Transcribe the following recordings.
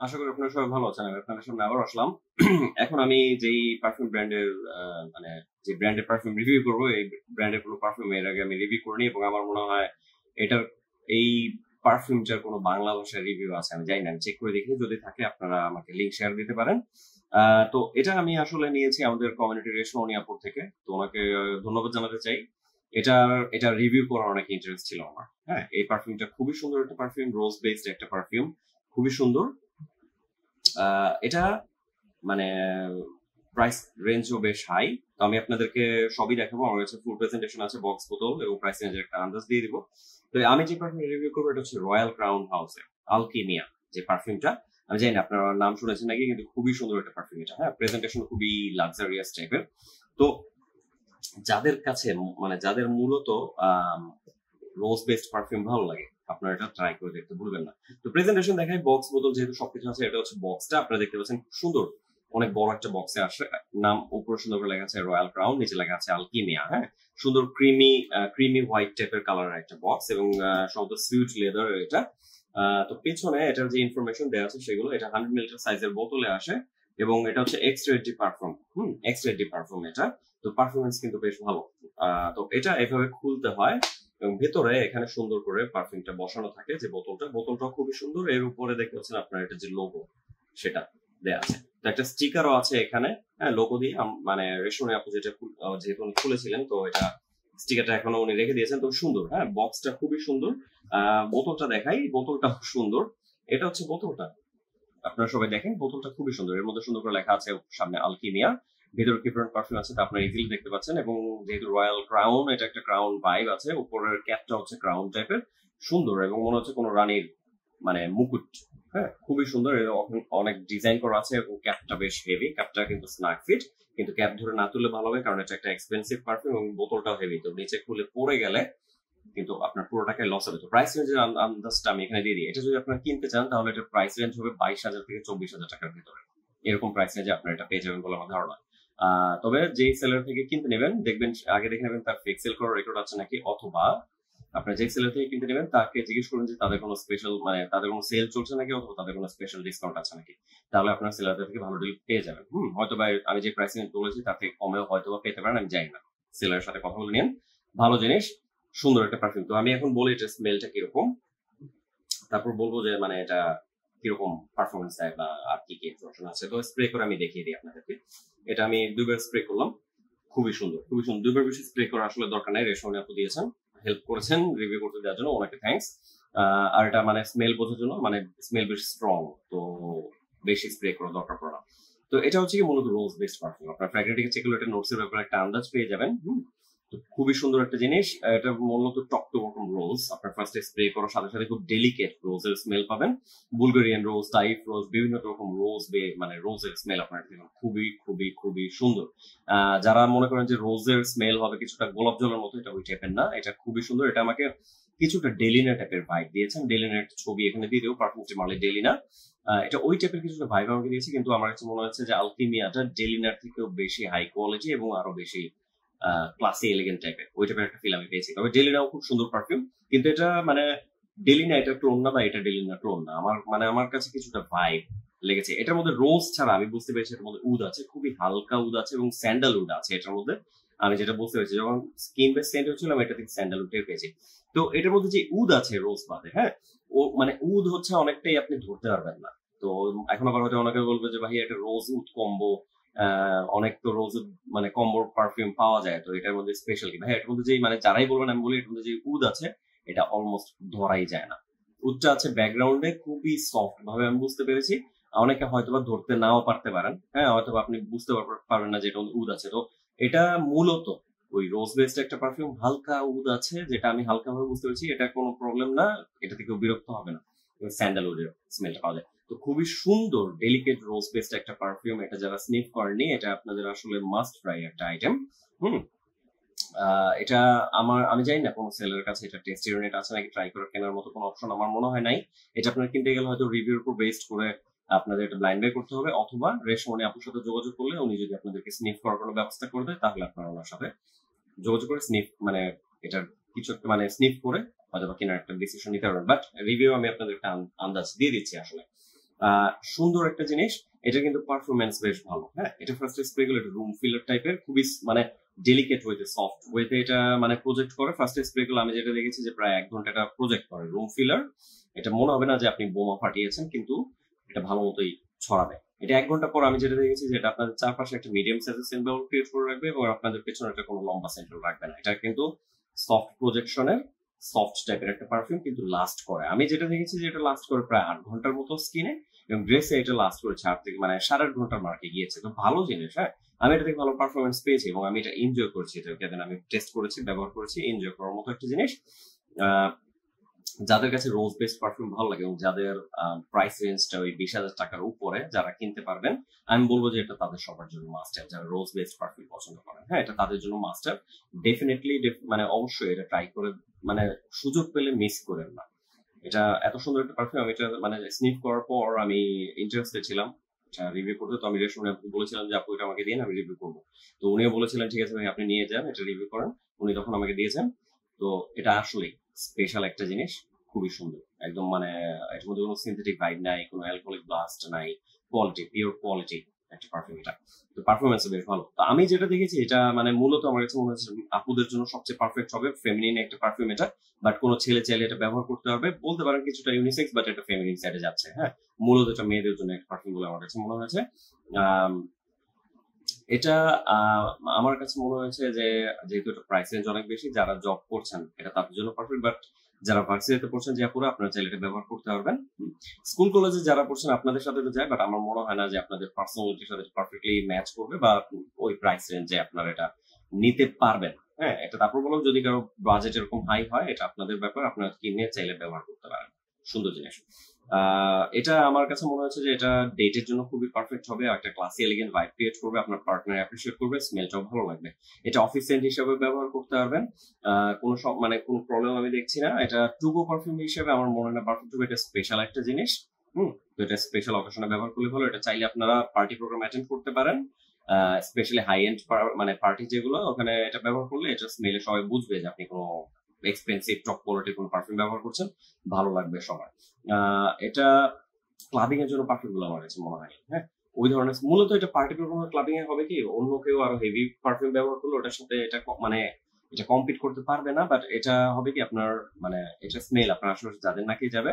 আশা করি আপনারা সবাই ভালো আছেন। আমি আপনাদের সামনে আবার আসলাম। এখন আমি যেই পারফিউম ব্র্যান্ডের মানে যে ব্র্যান্ডের পারফিউম রিভিউ করব, এই ব্র্যান্ডের কোনো পারফিউম এর আগে আমি রিভিউ করিনি এবং আমার মনে হয় এটার এই পারফিউমটার কোনো বাংলা ভাষায় রিভিউ আছে, আমি জানি না, আমি চেক করে দেখি, যদি থাকে আপনারা আমাকে লিংক শেয়ার দিতে পারেন। তো এটা আমি আসলে নিয়েছি আমাদের কমিউনিটি রেশমনিয়াপুর থেকে, তো ওনাকে ধন্যবাদ জানাতে চাই। এটা রিভিউ করার অনেক ইন্টারেস্ট ছিল আমার। হ্যাঁ, এই পারফিউমটা খুবই সুন্দর একটা পারফিউম, রোজ বেসড একটা পারফিউম, খুবই সুন্দর। এটা মানে প্রাইস রেঞ্জও বেশ হাই। তো আমি আপনাদেরকে সবই দেখাবো। আমার কাছে ফুল প্রেজেন্টেশন আছে, বক্স বোতল এবং প্রাইস রেঞ্জের একটা আন্দাজ দিয়ে দিব। তো আমি যে পারফিউম রিভিউ করবো এটা হচ্ছে রয়্যাল ক্রাউন হাউসের আলকিমিয়া যে পারফিউমটা। আমি জানি না আপনারা নাম শুনেছেন নাকি, কিন্তু খুবই সুন্দর একটা পারফিউম এটা। হ্যাঁ, প্রেজেন্টেশন খুবই লাক্সারিয়াস টাইপের। তো যাদের কাছে মানে যাদের মূলত রোজ বেসড পারফিউম ভালো লাগে, আপনারা এটা ট্রাই করে দেখতে ভুলবেন না। তো প্রেজেন্টেশন দেখায়, বক্স বোতল যেহেতু সবকিছু আছে, এটা হচ্ছে বক্সটা আপনারা দেখতে পাচ্ছেন, খুব সুন্দর, অনেক বড় একটা বক্সে আসে। নাম উপরে সুন্দর করে লেখা আছে রয়্যাল ক্রাউন, নিচে লেখা আছে আলকিমিয়া। হ্যাঁ, সুন্দর ক্রিমি হোয়াইট টাইপের কালারের একটা বক্স এবং সম্ভবত সুইট লেদার এটা। তো পেছনে এটার যে ইনফরমেশন দেওয়া আছে সেগুলো, এটা 100 মিলিলিটার সাইজের বোতলে আসে এবং এটা হচ্ছে এক্সট্রা পারফিউম। এক্সট্রা পারফিউম এটা। তো পারফরমেন্স কিন্তু বেশ ভালো। তো এটা এভাবে খুলতে হয় এবং ভেতরে এখানে সুন্দর করে পারফিউমটা বসানো থাকে। যে বোতলটা খুবই সুন্দর। এর উপরে দেখতে পাচ্ছেন আপনার এটা যে লোগো সেটা দেয়া আছে। তো একটা স্টিকারও আছে এখানে, হ্যাঁ, লোগো দিয়ে। মানে রেশমে আপু যেহেতু উনি খুলেছিলেন, তো এটা স্টিকারটা এখনো উনি রেখে দিয়েছেন। তো সুন্দর, হ্যাঁ, বক্সটা খুবই সুন্দর। বোতলটা দেখাই, বোতলটা সুন্দর। এটা হচ্ছে বোতলটা, আপনারা সবাই দেখেন, বোতলটা খুবই সুন্দর। এর মধ্যে সুন্দর করে লেখা আছে সামনে আলকিমিয়া, ভিতরে কি ধরনের পারফিউম আছে তা আপনারা ইজিলি দেখতে পাচ্ছেন। এবং যেহেতু রয়্যাল ক্রাউন, এটা একটা ক্রাউন ভাইব আছে। উপরের ক্যাপটা হচ্ছে ক্রাউন টাইপের, সুন্দর এবং মনে হচ্ছে কোনো রানীর মানে মুকুট। হ্যাঁ, খুবই সুন্দর। অনেক ডিজাইন করা আছে এবং ক্যাপটা বেশ হেভি। ক্যাপটা কিন্তু স্নাক ফিট, কিন্তু ক্যাপ ধরে না তুললে ভালো হবে, কারণ এটা একটা এক্সপেন্সিভ পারফিউম এবং বোতলটাও হেভি। তো নিচে খুলে পড়ে গেলে কিন্তু আপনার পুরো টাকায় লস হবে। তো প্রাইস রেঞ্জের আন্দাজটা আমি এখানে দিয়ে দিই। এটা যদি আপনারা কিনতে চান তাহলে এটার প্রাইস রেঞ্জ হবে 22,000 থেকে 24,000 টাকার ভিতরে। এরকম প্রাইস রেঞ্জে আপনারা এটা পেয়ে যাবেন বলে আমার ধারণা। তবে যেই সেলার থেকে কিনতে নেবেন, দেখবেন আগে দেখে নেবেন তার ফেক সেল করার রেকর্ড আছে নাকি, অথবা আপনার যে সেলার থেকে কিনতে নেবেন তাকে জিজ্ঞেস করুন যে তাদের কোনো স্পেশাল মানে তাদের কোনো সেল চলছে নাকি, অথবা তাদের কোনো স্পেশাল ডিসকাউন্ট আছে নাকি। তাহলে আপনার সেলারদের থেকে ভালো ডিল পেয়ে যাবেন। হয়তো বা আমি যে প্রাইস রেঞ্জ বলেছি তার থেকে কমেও হয়তো বা পেতে পারেন, আমি জানি না। সেলারের সাথে কথা বলে নিন। ভালো জিনিস, সুন্দর একটা পারফিউম। তো আমি এখন বলি এটা স্মেলটা কিরকম, তারপর বলবো যে মানে এটা কিরকম পারফরমেন্স দেয় বা আর কি কি ইনফরমেশন আছে। তো স্প্রে করে আমি দেখিয়ে দিই আপনাদেরকে। এটা আমি 2বার স্প্রে করলাম, খুবই সুন্দর, খুবই সুন্দর। 2বার বেশি স্প্রে করার আসলে দরকার নাই, রেশমনি আপু দিয়েছেন, হেল্প করেছেন রিভিউ করতে দেওয়ার জন্য, ওনাকে থ্যাঙ্কস। আর এটা মানে স্মেল বোঝার জন্য, মানে স্মেল বেশ স্ট্রং, তো বেশি স্প্রে করার দরকার পড়ে না। তো এটা হচ্ছে কি মূলত রোজ বেসড পারফিউম। আপনার ফ্র্যাগ্রেন্টিকে চেক করলে এটা নোটসের ব্যাপারে একটা আন্দাজ পেয়ে যাবেন। তো খুবই সুন্দর একটা জিনিস। এটা মূলত টপ টু বটম রোজ। আপনার ফার্স্টে স্প্রে করার সাথে সাথে খুব ডেলিকেট রোজের স্মেল পাবেন। বুলগেরিয়ান রোজ, টাইপ রোজ, বিভিন্ন রকম রোজ মানে রোজের স্মেল আপনার পেবেন। খুবই খুবই খুবই সুন্দর। যারা মনে করেন যে রোজের স্মেল হবে কিছুটা গোলাপ জলের মতো, এটা ওই টাইপের না, এটা খুবই সুন্দর। এটা আমাকে কিছুটা ডেলিনা টাইপের ভাইব দিয়েছেন। ডেলিনার ছবি এখানে দিয়ে দেবো, পারফিউমটি মারলে ডেলিনা। এটা ওই টাইপের কিছুটা ভাইব আমাকে দিয়েছে, কিন্তু আমার কাছে মনে হচ্ছে যে আলকিমিয়াটা ডেলিনার থেকেও বেশি হাই কোয়ালিটি এবং আরো বেশি ক্লাসি এলিগেন্ট টাইপের, ওই টাইপের একটা ফিল আমি পেয়েছি। তবে ডেলিনাও খুব সুন্দর পারফিউম, কিন্তু এটা মানে ডেলিনা এটা টোন না, বা এটা ডেলিনা টোন না। আমার কাছে কিছুটা ভাইব লেগেছে। এটার মধ্যে রোজ ছাড়া আমি বুঝতে পেরেছি এটার মধ্যে উড আছে, খুবই হালকা উড আছে এবং স্যান্ডাল উড আছে এটার মধ্যে। আমি যেটা বুঝতে পেরেছি যখন স্কিন বেস সেন্ট হচ্ছিলাম, এটা থেকে স্যান্ডাল উড টের পেয়েছি। তো এটার মধ্যে যে উড আছে রোজ বাদে, হ্যাঁ, ও মানে উড হচ্ছে অনেকটাই আপনি ধরতে পারবেন না। তো এখন আবার হয়তো অনেকে বলবে যে ভাই এটা রোজ উড কম্বো, অনেক তো রোজ মানে কম্বো পারফিউম পাওয়া যায়, তো এটার মধ্যে স্পেশাল কি ভাই? এটার মধ্যে যে মানে যারাই বলবেন, আমি বলি এটার মধ্যে যে উড আছে এটা অলমোস্ট ধরাই যায় না। উডটা আছে ব্যাকগ্রাউন্ডে, খুবই সফট ভাবে আমি বুঝতে পেরেছি। অনেকে হয়তোবা ধরতে নাও পারতে পারেন, হ্যাঁ, হয়তোবা আপনি বুঝতে পারবেন না যে এটা উড আছে। তো এটা মূলত ওই রোজ বেসড একটা পারফিউম, হালকা উড আছে, যেটা আমি হালকা ভাবে বুঝতে পেরেছি। এটা কোনো প্রবলেম না, এটা থেকে বিরক্ত হবে না। স্যান্ডালউডের স্মেলটা পাওয়া যায়। তো খুবই সুন্দর ডেলিকেট রোজ বেসড একটা পারফিউম। এটা যারা স্নিফ করেননি, এটা আপনাদের আসলে মাস্ট ট্রাই একটা আইটেম। হুম এটা আমি জানি না কোন সেলের কাছে এটা টেস্ট ইউনিট আছে নাকি, ট্রাই করে কেনার মতো কোনো অপশন আমার মনে হয় নাই। এটা আপনার কিনতে গেলে হয়তো রিভিউর উপর বেসড করে আপনাদের এটা ব্লাইন্ড বাই করতে হবে, অথবা রেশমনি আপুর সাথে যোগাযোগ করলে উনি যদি আপনাদেরকে স্নিফ করার কোনো ব্যবস্থা করে দেয়, তাহলে আপনারা ওনার সাথে যোগাযোগ করে স্নিফ মানে এটার কিছু একটা মানে স্নিফ করে হয়তো বা কেনার একটা ডিসিশন নিতে পারবেন। বাট রিভিউ আমি আপনাদের একটা আন্দাজ দিয়ে দিচ্ছি আসলে। সুন্দর একটা জিনিস। এটা কিন্তু পারফরমেন্স বেশ ভালো। হ্যাঁ, এটা ফার্স্ট স্প্রে গুলো রুম ফিলার টাইপের, খুবই মানে ডেলিকেট ওয়েতে, সফট ওয়েতে এটা মানে প্রজেক্ট করে। ফার্স্ট স্প্রে গুলো আমি যেটা দেখেছি যে প্রায় 1 ঘন্টা এটা প্রজেক্ট করে রুম ফিলার। এটা মনে হবে না যে আপনি বোমা ফাটিয়েছেন, কিন্তু এটা ভালো মতোই ছড়াবে। এটা 1 ঘন্টা পর আমি যেটা দেখেছি যে এটা আপনাদের চারপাশে একটা মিডিয়াম সাইজের সেন্টর ক্রিয়েট করে রাখবে এবং আপনাদের পেছনে একটা কোনো লম্বা সেন্টর রাখবে না। এটা কিন্তু সফট প্রজেকশনের সফট টাইপের একটা পারফিউম, কিন্তু লাস্ট করে। আমি যেটা দেখেছি যে এটা লাস্ট করে প্রায় 8 ঘন্টার মতো স্কিনে, এবং ড্রেসে এটা লাস্ট করেছে 8 থেকে মানে 8.5 ঘন্টার মার্কে গিয়েছে। তো ভালো জিনিস। হ্যাঁ, আমি এটা থেকে ভালো পারফরমেন্স পেয়েছি এবং আমি এটা এনজয় করেছি। এটা আমি টেস্ট করেছি, ব্যবহার করেছি, এনজয় করার মতো একটা জিনিস। যাদের কাছে রোজ বেসড পারফিউম ভালো লাগে এবং যাদের প্রাইস রেঞ্জটা ওই 20,000 টাকার উপরে যারা কিনতে পারবেন, আমি বলবো যে এটা তাদের সবার জন্য মাস্ট হ্যাভ। যারা রোজ বেসড পারফিউম পছন্দ করেন, হ্যাঁ, এটা তাদের জন্য মাস্ট হ্যাভ। ডেফিনেটলি মানে অবশ্যই এটা ট্রাই করে, মানে সুযোগ পেলে মিস করেন না। এটা এত সুন্দর একটা পারফিউম। আমি এটা মানে স্নিফ করার পর আমি ইন্টারেস্টেড ছিলাম এটা রিভিউ করতে। তো আমি রেশনে বলেছিলাম যে আপু এটা আমাকে দিন, আমি রিভিউ করবো। তো উনিও বলেছিলেন ঠিক আছে ভাই, আপনি নিয়ে যান, এটা রিভিউ করেন। উনি তখন আমাকে দিয়েছেন। তো এটা আসলে স্পেশাল একটা জিনিস, খুবই সুন্দর একদম। মানে এর মধ্যে কোনো সিনথেটিক ভাইব নাই, কোনো অ্যালকোহলিক ব্লাস্ট নাই, কোয়ালিটি, পিওর কোয়ালিটি একটা পারফিউম এটা। তো পারফরমেন্স বেশ ভালো। তো আমি যেটা দেখেছি এটা মানে মূলত আমার কাছে মনে হচ্ছে আপুদের জন্য সবচেয়ে পারফেক্ট হবে, ফেমিনিন একটা পারফিউম এটা। বাট কোনো ছেলে চাইলে এটা ব্যবহার করতে হবে, বলতে পারেন কিছুটা ইউনিসেক্স, বাট এটা ফেমিনিন সাইডে যাচ্ছে। হ্যাঁ, মূলত এটা মেয়েদের জন্য একটা পারফিউম বলে আমার কাছে মনে হয়েছে। এটা আমার কাছে মনে হয়েছে যে যেহেতু এটা প্রাইস রেঞ্জ অনেক বেশি, যারা জব করছেন এটা তাদের জন্য পারফেক্ট। বাট যারা ভার্সিটিতে পড়ছেন যে পুরো আপনারা চাইলে এটা ব্যবহার করতে পারবেন। স্কুল কলেজে যারা পড়ছেন আপনাদের সাথে তো যায়, বাট আমার মনে হয় না যে আপনাদের পার্সোনালিটির সাথে পারফেক্টলি ম্যাচ করবে বা ওই প্রাইস রেঞ্জে আপনারা এটা নিতে পারবেন। হ্যাঁ, এটা তারপর বললাম যদি কারো বাজেট এরকম হাই হয়, এটা আপনাদের ব্যাপার, আপনারা কিনে চাইলে ব্যবহার করতে পারেন। সুন্দর জিনিস। এটা আমার কাছে মনে হচ্ছে যে এটা ডেটের জন্য খুবই পারফেক্ট হবে। একটা ক্লাসি এলিগেন্ট ভাইব ক্রিয়েট করবে, আপনার পার্টনার অ্যাপ্রিশিয়েট করবে, স্মেলটাও ভালো লাগবে। এটা অফিস সেন্ট হিসেবে ব্যবহার করতে পারবেন, কোনো সব মানে কোনো প্রবলেম আমি দেখছি না। এটা টু গো পারফিউম হিসেবে আমার মনে হয় না পারফেক্ট হবে। এটা স্পেশাল একটা জিনিস। তো এটা স্পেশাল অকেশনে ব্যবহার করলে ভালো। এটা চাইলে আপনারা পার্টি প্রোগ্রাম অ্যাটেন্ড করতে পারেন, স্পেশালি হাই এন্ড মানে পার্টি যেগুলো, ওখানে এটা ব্যবহার করলে এটা স্মেলে সবাই বুঝবে যে আপনি কোনো এক্সপেন্সিভ টপ কোয়ালিটির কোনো পারফিউম ব্যবহার করছেন, ভালো লাগবে সবার। এটা ক্লাবিং এর জন্য পারফিউম গুলো আমার কাছে মনে হয়। হ্যাঁ, ওই ধরনের মূলত এটা পার্টি প্রোগ্রাম ক্লাবিং এ হবে কি, অন্য কেউ আরো হেভি পারফিউম ব্যবহার করলে ওটার সাথে এটা মানে এটা কম্পিট করতে পারবে না। বাট এটা হবে কি আপনার মানে এটা স্মেল আপনার আশেপাশে যাদের নাকি যাবে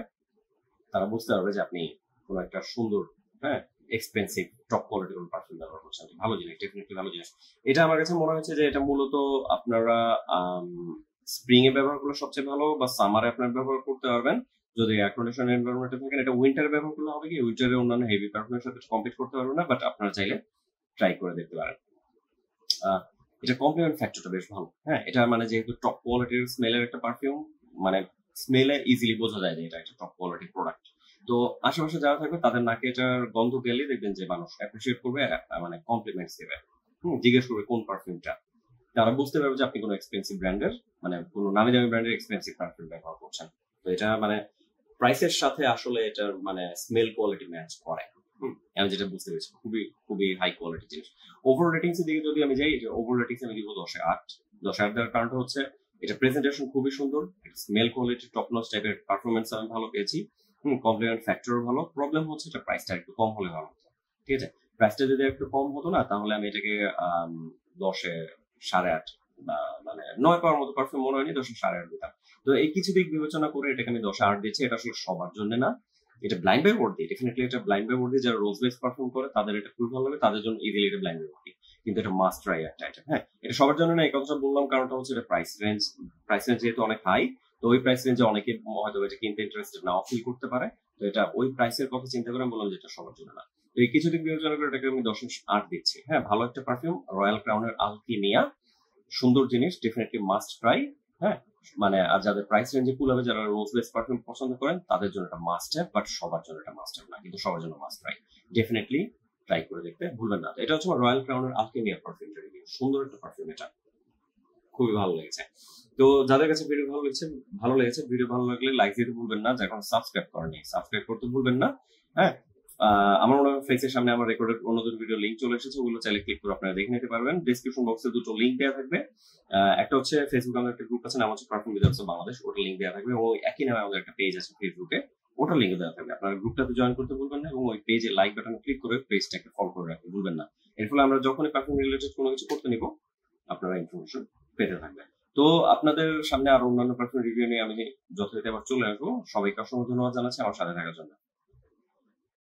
তারা বুঝতে পারবে যে আপনি কোনো একটা সুন্দর, হ্যাঁ, এক্সপেন্সিভ টপ কোয়ালিটির কোনো পারফিউম ব্যবহার করছেন। ভালো জিনিস, ডেফিনেটলি ভালো জিনিস। এটা আমার কাছে মনে হচ্ছে যে এটা মূলত আপনারা স্প্রিং এ ব্যবহার করলে সবচেয়ে ভালো, বা সামারে আপনার ব্যবহার করতে পারবেন যদি এয়ার কন্ডিশন এনভায়রনমেন্টে থাকেন। এটা উইন্টারে ব্যবহার করলে হবে কি, উইন্টারে অন্যান্য হেভি পারফিউমের সাথে কম্পিট করতে পারবেন না, বাট আপনারা চাইলে ট্রাই করে দেখতে পারেন। এটা কমপ্লিমেন্ট ফ্যাক্টরটা বেশ ভালো। হ্যাঁ, এটা মানে যেহেতু টপ কোয়ালিটির স্মেলের একটা পারফিউম, মানে স্মেলে ইজিলি বোঝা যায় যে এটা একটা টপ কোয়ালিটির প্রোডাক্ট। তো আশেপাশে যারা থাকবে তাদের নাকে এটার গন্ধ গেলে দেখবেন যে মানুষ অ্যাপ্রিসিয়েট করবে, মানে কমপ্লিমেন্টস দেবে, জিজ্ঞেস করবে কোন পারফিউমটা। তারা বুঝতে পারবে যে আপনি কোনো এক্সপেন্সিভ ব্র্যান্ডের মানে কোনো নামি দামি ব্র্যান্ডের এক্সপেন্সিভ পারফিউম ব্যবহার করছেন। তো এটা মানে প্রাইসের সাথে আসলে এটার মানে স্মেল কোয়ালিটি ম্যাচ করে। আমি যেটা বুঝতে পেরেছি খুবই খুবই হাই কোয়ালিটি জিনিস। ওভার রেটিংস এর দিকে যদি আমি যাই, ওভার রেটিংস আমি দিব 10/8। 10/8 দেওয়ার কারণটা হচ্ছে এটা প্রেজেন্টেশন খুবই সুন্দর, স্মেল কোয়ালিটি টপ নচ টাইপের, পারফরমেন্স আমি ভালো পেয়েছি, কমপ্লিমেন্ট ফ্যাক্টরও ভালো। প্রবলেম হচ্ছে এটা প্রাইসটা একটু কম হলে ভালো হতো। ঠিক আছে, প্রাইসটা যদি একটু কম হতো না তাহলে আমি এটাকে 10/8 বা মানে 9 পাওয়ার মতো পারফিউম মনে হয়নি, 10/8 দিতাম। তো এই কিছু দিক বিবেচনা করে এটাকে আমি 10/8 দিচ্ছি। এটা আসলে সবার জন্য না, এটা ব্লাইন্ড বাই ওয়ার্ডি, ডেফিনেটলি এটা ব্লাইন্ড বাই ওয়ার্ডি। যারা রোজ বেস পারফিউম করে তাদের এটা খুবই ভালো লাগে, তাদের জন্য ইজিলি এটা ব্লাইন্ড বাই ওয়ার্ডি, কিন্তু এটা মাস্ট ট্রাই একটা আইটেম। হ্যাঁ, এটা সবার জন্য না, এই কথাটা বললাম কারণটা হচ্ছে এটা প্রাইস রেঞ্জ যেহেতু অনেক হাই, তো ওই প্রাইস রেঞ্জে অনেকে হয়তো এটা কিনতে ইন্টারেস্টেড নাও ফিল করতে পারে। তো এটা ওই প্রাইসের কথা চিন্তা করে আমি বললাম যে এটা সবার জন্য না। তো এই কিছু দিক বিবেচনা করে এটাকে আমি 10/8 দিচ্ছি। হ্যাঁ, ভালো একটা পারফিউম, রয়্যাল ক্রাউনের আলকিমিয়া, সুন্দর জিনিস, ডেফিনেটলি মাস্ট ট্রাই। হ্যাঁ, মানে আর যাদের প্রাইস রেঞ্জে কুল হবে, যারা রোজ বেস পারফিউম পছন্দ করেন তাদের জন্য এটা মাস্ট হ্যাভ, বাট সবার জন্য এটা মাস্ট হ্যাভ না, কিন্তু সবার জন্য মাস্ট ট্রাই। ডেফিনেটলি ট্রাই করে দেখতে ভুলবেন না। এটা হচ্ছে রয়্যাল ক্রাউনের আলকেমিয়া পারফিউম, সুন্দর একটা পারফিউম, এটা খুবই ভালো লেগেছে। তো যাদের কাছে ভিডিও ভালো লেগেছে ভিডিও ভালো লাগলে লাইক দিতে ভুলবেন না, যারা এখন সাবস্ক্রাইব করেনি সাবস্ক্রাইব করতে ভুলবেন না। হ্যাঁ, আমার মনে হয় ফেসের সামনে আমার রেকর্ডেড অন্য দুটো ভিডিও লিঙ্ক চলে এসেছে, ওগুলো চাইলে ক্লিক করে আপনারা দেখে নিতে পারবেন। ডেসক্রিপশন বক্সে দুটো লিঙ্ক দেওয়া থাকবে। একটা হচ্ছে ফেসবুক আমাদের একটা গ্রুপ আছে, নাম হচ্ছে পারফিউম উইদার্স বাংলাদেশ, ওটা লিঙ্ক দেওয়া থাকবে। এবং একই নামে আমাদের একটা পেজ আছে ফেসবুকে, ওটা লিঙ্ক দেওয়া থাকবে। আপনার গ্রুপটাতে জয়েন করতে ভুলবেন না এবং ওই পেজে লাইক বাটন ক্লিক করে পেজটাকে ফলো করে রাখতে ভুলবেন না। এর ফলে আমরা যখনই পারফিউম রিলেটেড কোনো কিছু করতে নিব আপনারা ইনফরমেশন পেতে থাকবেন। তো আপনাদের সামনে আরো অন্যান্য পারফিউম রিভিউ নিয়ে আমি যথারীতি আবার চলে আসবো। সবাইকে অসংখ্য ধন্যবাদ জানাচ্ছি আমার সাথে থাকার জন্য।